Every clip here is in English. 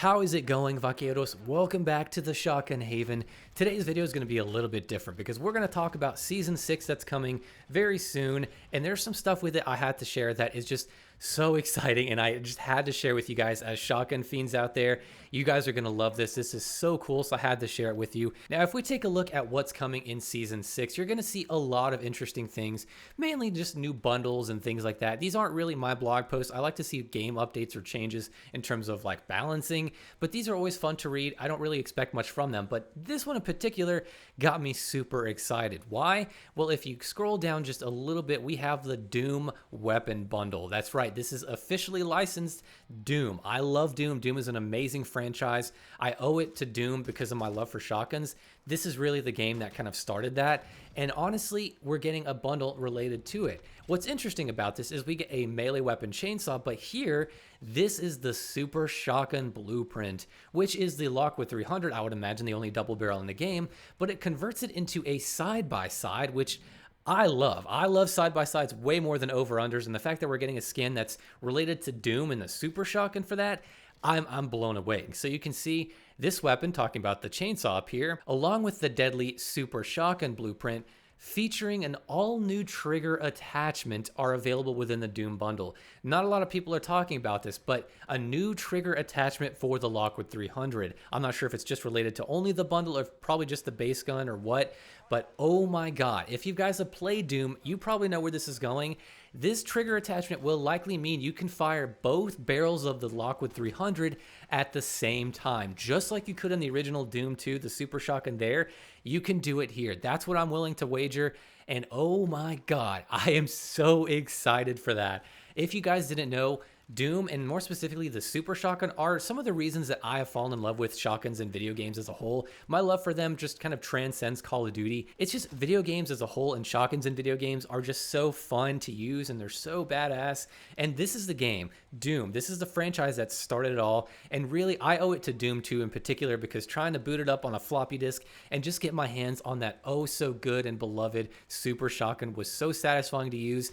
How is it going, vaqueros? Welcome back to the Shotgun Haven. Today's video is going to be a little bit different because we're going to talk about Season 6 that's coming very soon, and there's some stuff with it I had to share that is just so exciting, and I just had to share with you guys as shotgun fiends out there. You guys are going to love this. This is so cool, so I had to share it with you. Now, if we take a look at what's coming in Season 6, you're going to see a lot of interesting things, mainly just new bundles and things like that. These aren't really my blog posts. I like to see game updates or changes in terms of like balancing, but these are always fun to read. I don't really expect much from them, but this one in particular got me super excited. Why? Well, if you scroll down just a little bit, we have the Doom weapon bundle. That's right. This is officially licensed Doom. I love Doom. Doom is an amazing franchise. I owe it to Doom because of my love for shotguns. This is really the game that kind of started that. And honestly, we're getting a bundle related to it. What's interesting about this is we get a melee weapon chainsaw, but here, this is the Super Shotgun Blueprint, which is the Lockwood 300, I would imagine the only double barrel in the game, but it converts it into a side-by-side, which I love. I love side-by-sides way more than over-unders, and the fact that we're getting a skin that's related to Doom and the Super Shotgun for that, I'm blown away. So you can see this weapon, talking about the chainsaw up here, along with the deadly Super Shotgun Blueprint, featuring an all-new trigger attachment, are available within the Doom bundle. Not a lot of people are talking about this, but a new trigger attachment for the Lockwood 300. I'm not sure if it's just related to only the bundle or probably just the base gun or what, but oh my god, if you guys have played Doom, you probably know where this is going. This trigger attachment will likely mean you can fire both barrels of the Lockwood 300 at the same time. Just like you could in the original Doom 2, the Super Shotgun there, you can do it here. That's what I'm willing to wager, and oh my god, I am so excited for that. If you guys didn't know, Doom, and more specifically the Super Shotgun, are some of the reasons that I have fallen in love with shotguns and video games as a whole. My love for them just kind of transcends Call of Duty. It's just video games as a whole, and shotguns in video games are just so fun to use, and they're so badass. And this is the game, Doom. This is the franchise that started it all, and really I owe it to Doom 2 in particular, because trying to boot it up on a floppy disk and just get my hands on that oh so good and beloved Super Shotgun was so satisfying to use.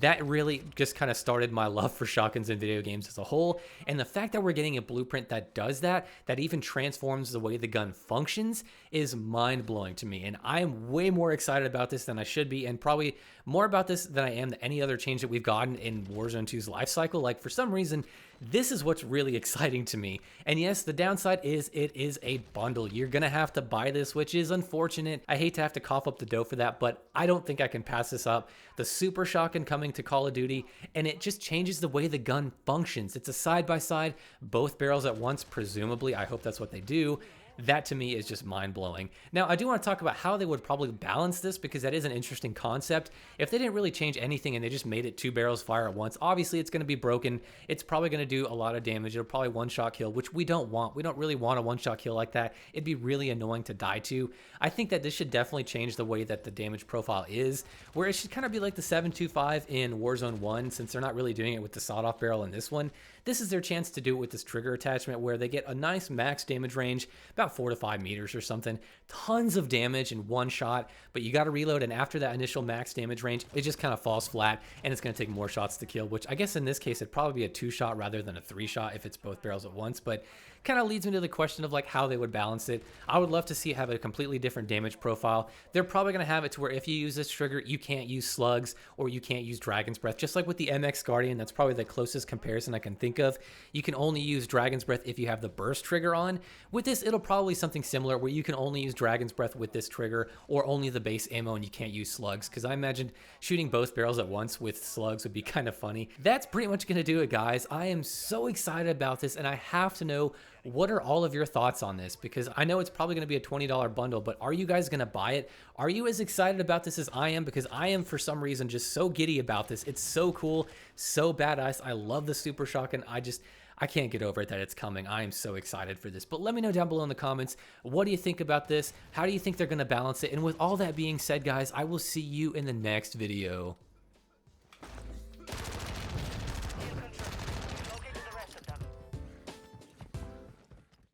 That really just kind of started my love for shotguns in video games as a whole. And the fact that we're getting a blueprint that does that, that even transforms the way the gun functions, is mind-blowing to me. And I am way more excited about this than I should be, and probably more about this than I am any other change that we've gotten in Warzone 2's life cycle. Like, for some reason, this is what's really exciting to me. And yes, the downside is it is a bundle. You're gonna have to buy this, which is unfortunate. I hate to have to cough up the dough for that, but I don't think I can pass this up. The Super Shotgun coming to Call of Duty, and it just changes the way the gun functions. It's a side-by-side, both barrels at once, presumably. I hope that's what they do. That to me is just mind-blowing. Now, I do want to talk about how they would probably balance this, because that is an interesting concept. If they didn't really change anything and they just made it 2 barrels fire at once, obviously it's going to be broken. It's probably going to do a lot of damage. It'll probably one-shot kill, which we don't want. We don't really want a one-shot kill like that. It'd be really annoying to die to. I think that this should definitely change the way that the damage profile is, where it should kind of be like the 7.25 in Warzone 1, since they're not really doing it with the sawed-off barrel in this one. This is their chance to do it with this trigger attachment, where they get a nice max damage range, about 4 to 5 meters or something. Tons of damage in one shot, but you got to reload, and after that initial max damage range, it just kind of falls flat, and it's going to take more shots to kill, which I guess in this case, it'd probably be a 2-shot rather than a 3-shot if it's both barrels at once, but kind of leads me to the question of like how they would balance it. I would love to see it have a completely different damage profile. They're probably going to have it to where if you use this trigger, you can't use slugs or you can't use Dragon's Breath, just like with the MX Guardian. That's probably the closest comparison I can think of. You can only use Dragon's Breath if you have the burst trigger on. With this, it'll probably something similar where you can only use Dragon's Breath with this trigger, or only the base ammo, and you can't use slugs, because I imagine shooting both barrels at once with slugs would be kind of funny. That's pretty much going to do it, guys. I am so excited about this, and I have to know, what are all of your thoughts on this? Because I know it's probably going to be a $20 bundle, but are you guys going to buy it? Are you as excited about this as I am? Because I am, for some reason, just so giddy about this. It's so cool, so badass. I love the Super Shotgun. I can't get over it that it's coming. I am so excited for this. But let me know down below in the comments, what do you think about this? How do you think they're going to balance it? And with all that being said, guys, I will see you in the next video.